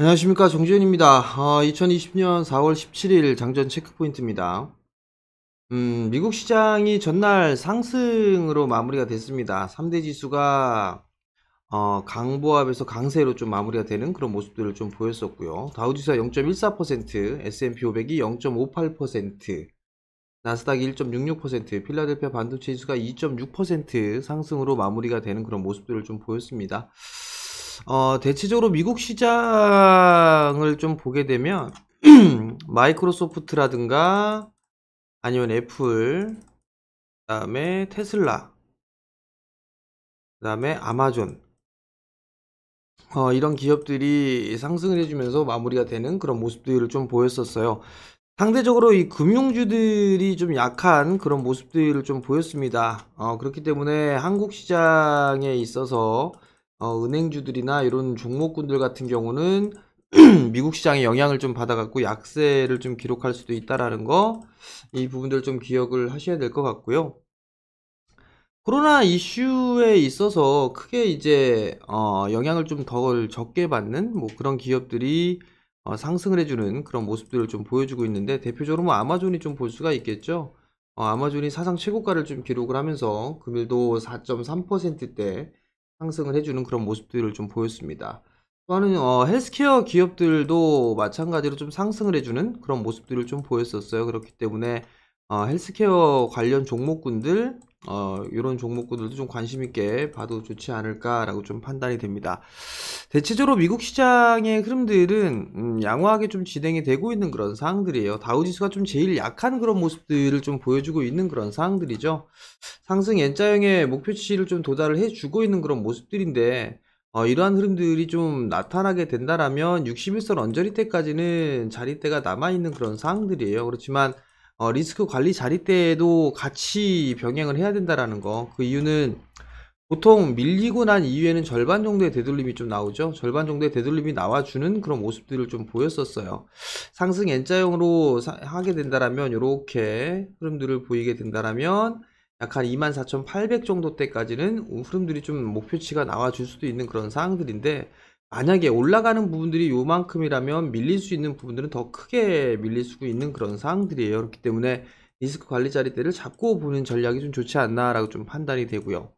안녕하십니까, 정지현입니다. 2020년 4월 17일 장전 체크포인트입니다. 미국 시장이 전날 상승으로 마무리가 됐습니다. 3대 지수가 강보합에서 강세로 좀 마무리가 되는 그런 모습들을 좀 보였었고요. 다우지수가 0.14%, S&P 500이 0.58%, 나스닥이 1.66%, 필라델피아 반도체 지수가 2.6% 상승으로 마무리가 되는 그런 모습들을 좀 보였습니다. 대체적으로 미국 시장을 좀 보게 되면 마이크로소프트라든가 아니면 애플, 그다음에 테슬라, 그다음에 아마존, 이런 기업들이 상승을 해주면서 마무리가 되는 그런 모습들을 좀 보였었어요. 상대적으로 이 금융주들이 좀 약한 그런 모습들을 좀 보였습니다. 그렇기 때문에 한국 시장에 있어서 은행주들이나 이런 종목군들 같은 경우는 미국 시장의 영향을 좀 받아갖고 약세를 좀 기록할 수도 있다라는 거, 이 부분들 좀 기억을 하셔야 될 것 같고요. 코로나 이슈에 있어서 크게 이제 영향을 좀 덜 적게 받는 뭐 그런 기업들이 상승을 해주는 그런 모습들을 좀 보여주고 있는데, 대표적으로 뭐 아마존이 좀 볼 수가 있겠죠. 아마존이 사상 최고가를 좀 기록을 하면서 금일도 4.3%대 상승을 해주는 그런 모습들을 좀 보였습니다. 또한은 헬스케어 기업들도 마찬가지로 좀 상승을 해주는 그런 모습들을 좀 보였었어요. 그렇기 때문에 헬스케어 관련 종목군들, 이런 종목군들도 좀 관심 있게 봐도 좋지 않을까라고 좀 판단이 됩니다. 대체적으로 미국 시장의 흐름들은 양호하게 좀 진행이 되고 있는 그런 상황들이에요. 다우지수가 좀 제일 약한 그런 모습들을 좀 보여주고 있는 그런 상황들이죠. 상승 N자형의 목표치를 좀 도달을 해주고 있는 그런 모습들인데, 이러한 흐름들이 좀 나타나게 된다라면 61선 언저리 때까지는 자리대가 남아있는 그런 상황들이에요. 그렇지만 리스크 관리 자리대에도 같이 병행을 해야 된다라는 거. 그 이유는 보통 밀리고 난 이후에는 절반 정도의 되돌림이 좀 나오죠. 절반 정도의 되돌림이 나와주는 그런 모습들을 좀 보였었어요. 상승 N자형으로 하게 된다라면, 이렇게 흐름들을 보이게 된다라면 약 한 24,800 정도 때까지는 흐름들이 좀 목표치가 나와줄 수도 있는 그런 상황들인데, 만약에 올라가는 부분들이 요만큼이라면 밀릴 수 있는 부분들은 더 크게 밀릴 수 있는 그런 상황들이에요. 그렇기 때문에 리스크 관리 자리대를 잡고 보는 전략이 좀 좋지 않나라고 좀 판단이 되고요.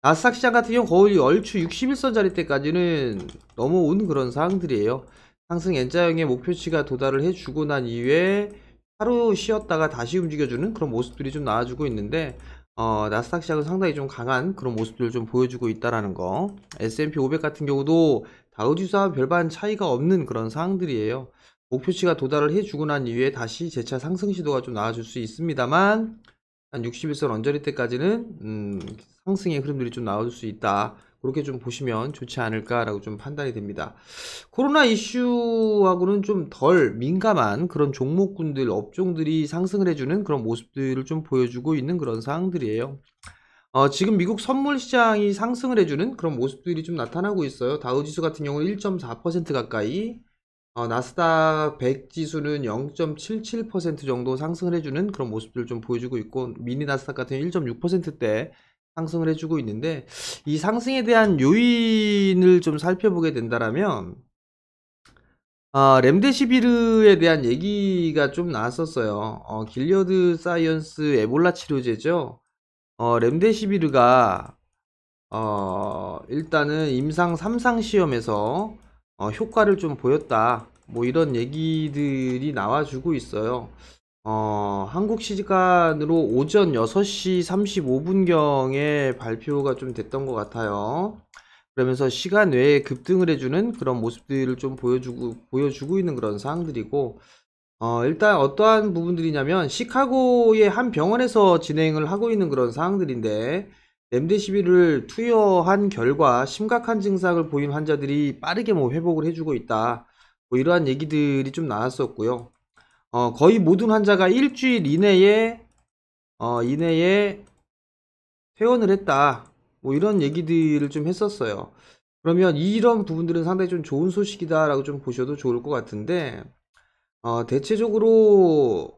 나스닥 시장 같은 경우 거의 얼추 61선 자리 때까지는 넘어온 그런 상황들이에요. 상승 N자형의 목표치가 도달을 해주고 난 이후에 하루 쉬었다가 다시 움직여주는 그런 모습들이 좀 나와주고 있는데, 나스닥 시장은 상당히 좀 강한 그런 모습들을 좀 보여주고 있다라는 거. S&P 500 같은 경우도 다우지수와 별반 차이가 없는 그런 상황들이에요. 목표치가 도달을 해주고 난 이후에 다시 재차 상승 시도가 좀 나와줄 수 있습니다만, 한 61선 언저리 때까지는 상승의 흐름들이 좀 나올 수 있다. 그렇게 좀 보시면 좋지 않을까라고 좀 판단이 됩니다. 코로나 이슈하고는 좀 덜 민감한 그런 종목군들, 업종들이 상승을 해주는 그런 모습들을 좀 보여주고 있는 그런 상황들이에요. 지금 미국 선물 시장이 상승을 해주는 그런 모습들이 좀 나타나고 있어요. 다우지수 같은 경우는 1.4% 가까이, 나스닥 100 지수는 0.77% 정도 상승을 해주는 그런 모습들을 좀 보여주고 있고, 미니 나스닥 같은 1.6%대 상승을 해주고 있는데, 이 상승에 대한 요인을 좀 살펴보게 된다라면, 렘데시비르에 대한 얘기가 좀 나왔었어요. 길리어드 사이언스 에볼라 치료제죠. 렘데시비르가 일단은 임상 3상 시험에서 효과를 좀 보였다, 뭐 이런 얘기들이 나와주고 있어요. 한국 시간으로 오전 6시 35분경에 발표가 좀 됐던 것 같아요. 그러면서 시간 외에 급등을 해주는 그런 모습들을 좀 보여주고 있는 그런 사항들이고, 일단 어떠한 부분들이냐면, 시카고의 한 병원에서 진행을 하고 있는 그런 사항들인데, 렘데시비를 투여한 결과 심각한 증상을 보인 환자들이 빠르게 뭐 회복을 해주고 있다, 뭐 이러한 얘기들이 좀 나왔었고요. 거의 모든 환자가 일주일 이내에 퇴원을 했다, 뭐 이런 얘기들을 좀 했었어요. 그러면 이런 부분들은 상당히 좀 좋은 소식이다라고 좀 보셔도 좋을 것 같은데, 대체적으로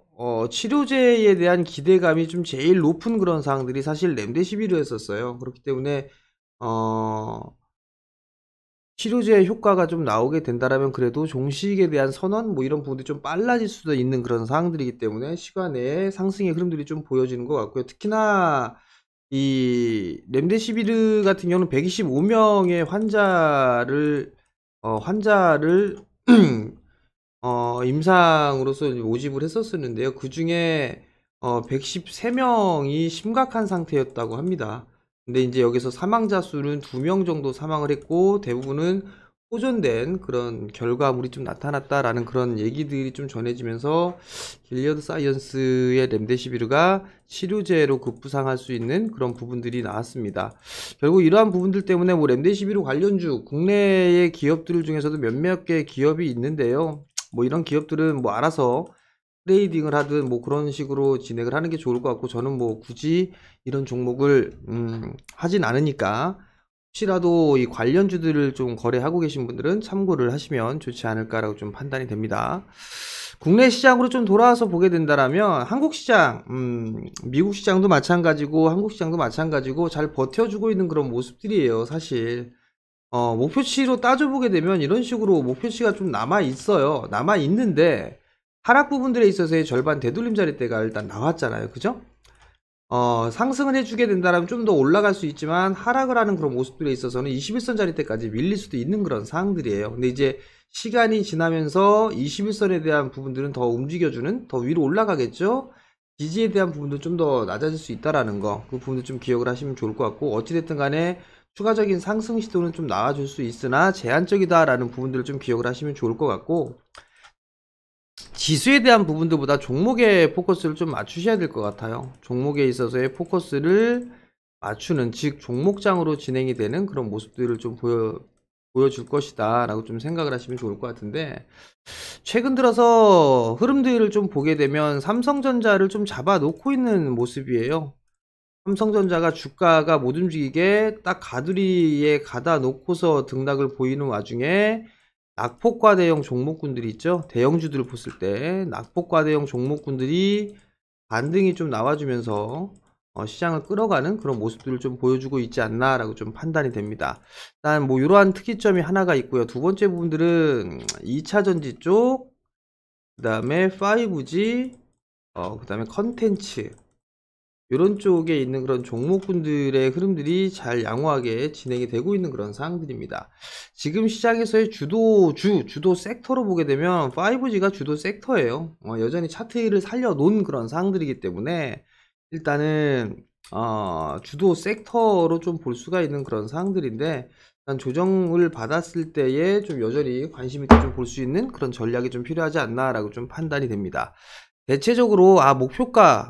치료제에 대한 기대감이 좀 제일 높은 그런 사항들이 사실 렘데시비르였었어요. 그렇기 때문에 어, 치료제 효과가 좀 나오게 된다라면 그래도 종식에 대한 선언 뭐 이런 부분들이 좀 빨라질 수도 있는 그런 상황들이기 때문에 시간 내에 상승의 흐름들이 좀 보여지는 것 같고요. 특히나 이 렘데시비르 같은 경우는 125명의 환자를 임상으로서 모집을 했었었는데요. 그 중에 113명이 심각한 상태였다고 합니다. 근데 이제 여기서 사망자 수는 2명 정도 사망을 했고 대부분은 호전된 그런 결과물이 좀 나타났다라는 그런 얘기들이 좀 전해지면서 길리어드 사이언스의 렘데시비르가 치료제로 급부상할 수 있는 그런 부분들이 나왔습니다. 결국 이러한 부분들 때문에 뭐 렘데시비르 관련주 국내의 기업들 중에서도 몇몇 개 기업이 있는데요. 뭐 이런 기업들은 뭐 알아서 트레이딩을 하든 뭐 그런 식으로 진행을 하는 게 좋을 것 같고 저는 뭐 굳이 이런 종목을 하진 않으니까 혹시라도 이 관련주들을 좀 거래하고 계신 분들은 참고를 하시면 좋지 않을까라고 좀 판단이 됩니다. 국내 시장으로 좀 돌아와서 보게 된다라면 한국 시장, 미국 시장도 마찬가지고 한국 시장도 마찬가지고 잘 버텨주고 있는 그런 모습들이에요, 사실. 목표치로 따져보게 되면 이런 식으로 목표치가 좀 남아 있어요. 남아 있는데 하락 부분들에 있어서의 절반 되돌림 자리대가 일단 나왔잖아요, 그죠? 상승을 해주게 된다면 좀 더 올라갈 수 있지만 하락을 하는 그런 모습들에 있어서는 21선 자리대까지 밀릴 수도 있는 그런 상황들이에요. 근데 이제 시간이 지나면서 21선에 대한 부분들은 더 움직여주는, 더 위로 올라가겠죠? 지지에 대한 부분도 좀 더 낮아질 수 있다라는 거, 그 부분도 좀 기억을 하시면 좋을 것 같고, 어찌됐든 간에 추가적인 상승 시도는 좀 나와줄 수 있으나 제한적이다라는 부분들을 좀 기억을 하시면 좋을 것 같고, 지수에 대한 부분들보다 종목에 포커스를 좀 맞추셔야 될 것 같아요. 종목에 있어서의 포커스를 맞추는, 즉 종목장으로 진행이 되는 그런 모습들을 좀 보여줄 것이다 라고 좀 생각을 하시면 좋을 것 같은데, 최근 들어서 흐름들을 좀 보게 되면 삼성전자를 좀 잡아 놓고 있는 모습이에요. 삼성전자가 주가가 못 움직이게 딱 가두리에 가다 놓고서 등락을 보이는 와중에 낙폭과대형 종목군들이 있죠. 대형주들을 봤을 때 낙폭과대형 종목군들이 반등이 좀 나와주면서 시장을 끌어가는 그런 모습들을 좀 보여주고 있지 않나라고 좀 판단이 됩니다. 일단 뭐 이러한 특이점이 하나가 있고요. 두 번째 부분들은 2차전지 쪽, 그 다음에 5G, 그 다음에 컨텐츠 이런 쪽에 있는 그런 종목군들의 흐름들이 잘 양호하게 진행이 되고 있는 그런 상황들입니다. 지금 시장에서의 주도 섹터로 보게 되면 5G가 주도 섹터예요. 여전히 차트를 살려놓은 그런 상황들이기 때문에 일단은 주도 섹터로 좀 볼 수가 있는 그런 상황들인데, 일단 조정을 받았을 때에 좀 여전히 관심 있게 좀 볼 수 있는 그런 전략이 좀 필요하지 않나라고 좀 판단이 됩니다. 대체적으로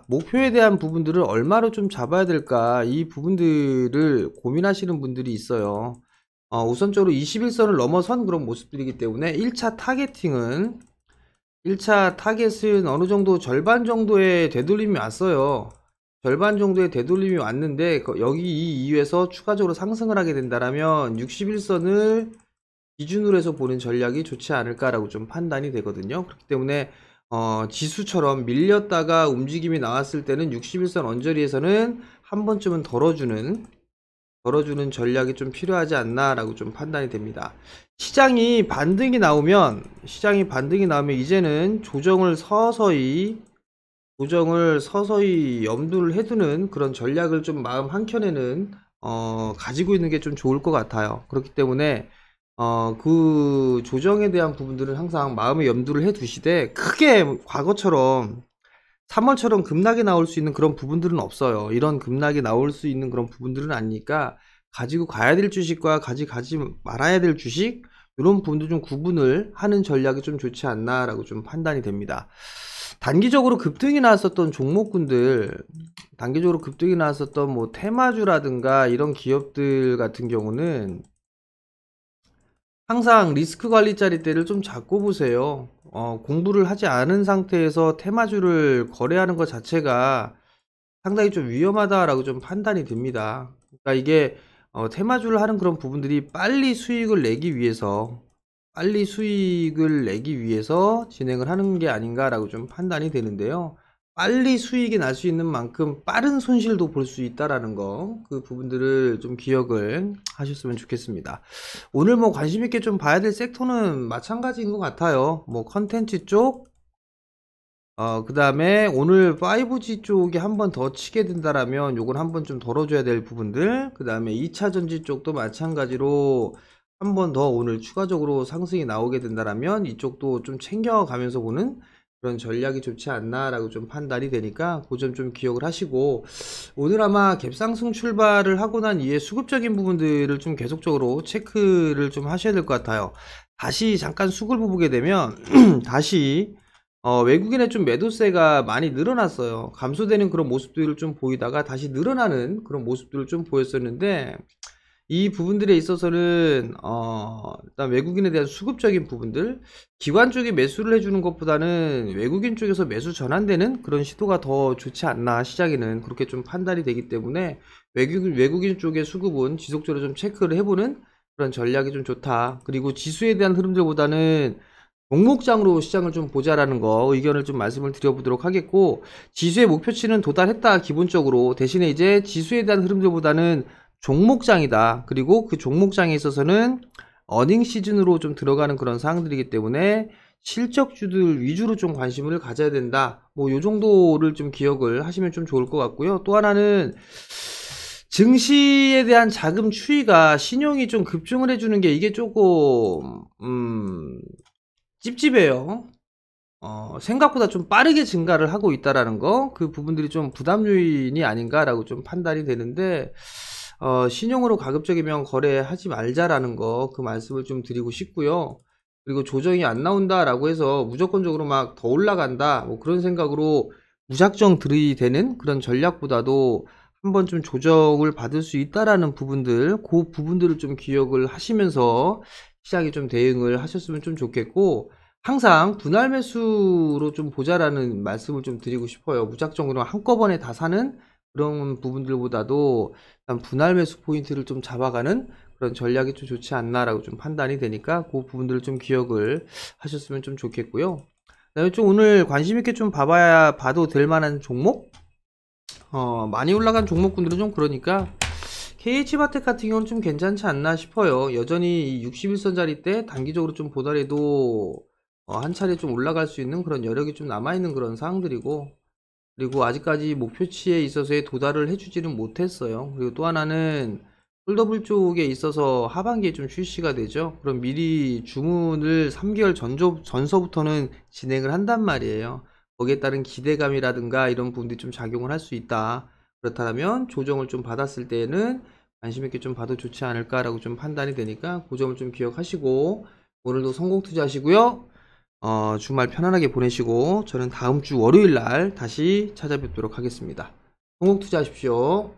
목표에 대한 부분들을 얼마로 좀 잡아야 될까, 이 부분들을 고민하시는 분들이 있어요. 우선적으로 21선을 넘어선 그런 모습들이기 때문에 1차 타겟은 어느 정도 절반 정도의 되돌림이 왔어요. 절반 정도의 되돌림이 왔는데 여기 이 이유에서 추가적으로 상승을 하게 된다면 61선을 기준으로 해서 보는 전략이 좋지 않을까라고 좀 판단이 되거든요. 그렇기 때문에 지수처럼 밀렸다가 움직임이 나왔을 때는 61선 언저리에서는 한 번쯤은 덜어주는 전략이 좀 필요하지 않나라고 좀 판단이 됩니다. 시장이 반등이 나오면 이제는 조정을 서서히 염두를 해두는 그런 전략을 좀 마음 한켠에는 가지고 있는 게 좀 좋을 것 같아요. 그렇기 때문에 그 조정에 대한 부분들은 항상 마음에 염두를 해 두시되, 크게 과거처럼 3월처럼 급락이 나올 수 있는 그런 부분들은 없어요. 이런 급락이 나올 수 있는 그런 부분들은 아니니까 가지고 가야 될 주식과 가지 말아야 될 주식, 이런 부분도 좀 구분을 하는 전략이 좀 좋지 않나라고 좀 판단이 됩니다. 단기적으로 급등이 나왔었던 종목군들, 뭐 테마주라든가 이런 기업들 같은 경우는 항상 리스크 관리 자리대를 좀 잡고 보세요. 공부를 하지 않은 상태에서 테마주를 거래하는 것 자체가 상당히 좀 위험하다라고 좀 판단이 됩니다. 그러니까 이게 테마주를 하는 그런 부분들이 빨리 수익을 내기 위해서 진행을 하는 게 아닌가라고 좀 판단이 되는데요. 빨리 수익이 날 수 있는 만큼 빠른 손실도 볼 수 있다라는 거, 그 부분들을 좀 기억을 하셨으면 좋겠습니다. 오늘 뭐 관심 있게 좀 봐야 될 섹터는 마찬가지인 것 같아요. 뭐 컨텐츠 쪽, 그 다음에 오늘 5G 쪽이 한 번 더 치게 된다라면 요건 한 번 좀 덜어줘야 될 부분들, 그 다음에 2차 전지 쪽도 마찬가지로 한 번 더 오늘 추가적으로 상승이 나오게 된다라면 이쪽도 좀 챙겨가면서 보는 그런 전략이 좋지 않나라고 좀 판단이 되니까 그 점 좀 기억을 하시고, 오늘 아마 갭상승 출발을 하고 난 이후에 수급적인 부분들을 좀 계속적으로 체크를 좀 하셔야 될 것 같아요. 다시 잠깐 수급을 보게 되면 다시 외국인의 좀 매도세가 많이 늘어났어요. 감소되는 그런 모습들을 좀 보이다가 다시 늘어나는 그런 모습들을 좀 보였었는데, 이 부분들에 있어서는 일단 외국인에 대한 수급적인 부분들, 기관 쪽이 매수를 해주는 것보다는 외국인 쪽에서 매수 전환되는 그런 시도가 더 좋지 않나, 시장에는 그렇게 좀 판단이 되기 때문에 외국인 쪽의 수급은 지속적으로 좀 체크를 해보는 그런 전략이 좀 좋다. 그리고 지수에 대한 흐름들보다는 종목장으로 시장을 좀 보자라는 거 의견을 좀 말씀을 드려보도록 하겠고, 지수의 목표치는 도달했다 기본적으로. 대신에 이제 지수에 대한 흐름들보다는 종목장이다. 그리고 그 종목장에 있어서는 어닝 시즌으로 좀 들어가는 그런 사항들이기 때문에 실적주들 위주로 좀 관심을 가져야 된다. 뭐 요 정도를 좀 기억을 하시면 좀 좋을 것 같고요. 또 하나는 증시에 대한 자금 추이가 신용이 좀 급증을 해주는 게 이게 조금 찝찝해요. 생각보다 좀 빠르게 증가를 하고 있다라는 거, 그 부분들이 좀 부담 요인이 아닌가라고 좀 판단이 되는데, 신용으로 가급적이면 거래하지 말자라는 거, 그 말씀을 좀 드리고 싶고요. 그리고 조정이 안 나온다라고 해서 무조건적으로 막 더 올라간다, 뭐 그런 생각으로 무작정 들이대는 그런 전략보다도 한번 좀 조정을 받을 수 있다라는 부분들, 그 부분들을 좀 기억을 하시면서 시장에 좀 대응을 하셨으면 좀 좋겠고, 항상 분할 매수로 좀 보자라는 말씀을 좀 드리고 싶어요. 무작정으로 한꺼번에 다 사는 그런 부분들보다도 일단 분할 매수 포인트를 좀 잡아가는 그런 전략이 좀 좋지 않나라고 좀 판단이 되니까 그 부분들을 좀 기억을 하셨으면 좀 좋겠고요. 그다음에 좀 오늘 관심 있게 좀 봐도 될 만한 종목, 많이 올라간 종목군들은 좀 그러니까 KH바텍 같은 경우는 좀 괜찮지 않나 싶어요. 여전히 61선짜리 때 단기적으로 좀 보더라도 한 차례 좀 올라갈 수 있는 그런 여력이 좀 남아있는 그런 상황들이고, 그리고 아직까지 목표치에 있어서의 도달을 해주지는 못했어요. 그리고 또 하나는 폴더블 쪽에 있어서 하반기에 좀 출시가 되죠. 그럼 미리 주문을 3개월 전서부터는 진행을 한단 말이에요. 거기에 따른 기대감이라든가 이런 부분들이 좀 작용을 할 수 있다. 그렇다면 조정을 좀 받았을 때에는 관심 있게 좀 봐도 좋지 않을까라고 좀 판단이 되니까 그 점을 좀 기억하시고, 오늘도 성공 투자하시고요. 주말 편안하게 보내시고 저는 다음 주 월요일 날 다시 찾아뵙도록 하겠습니다. 성공 투자하십시오.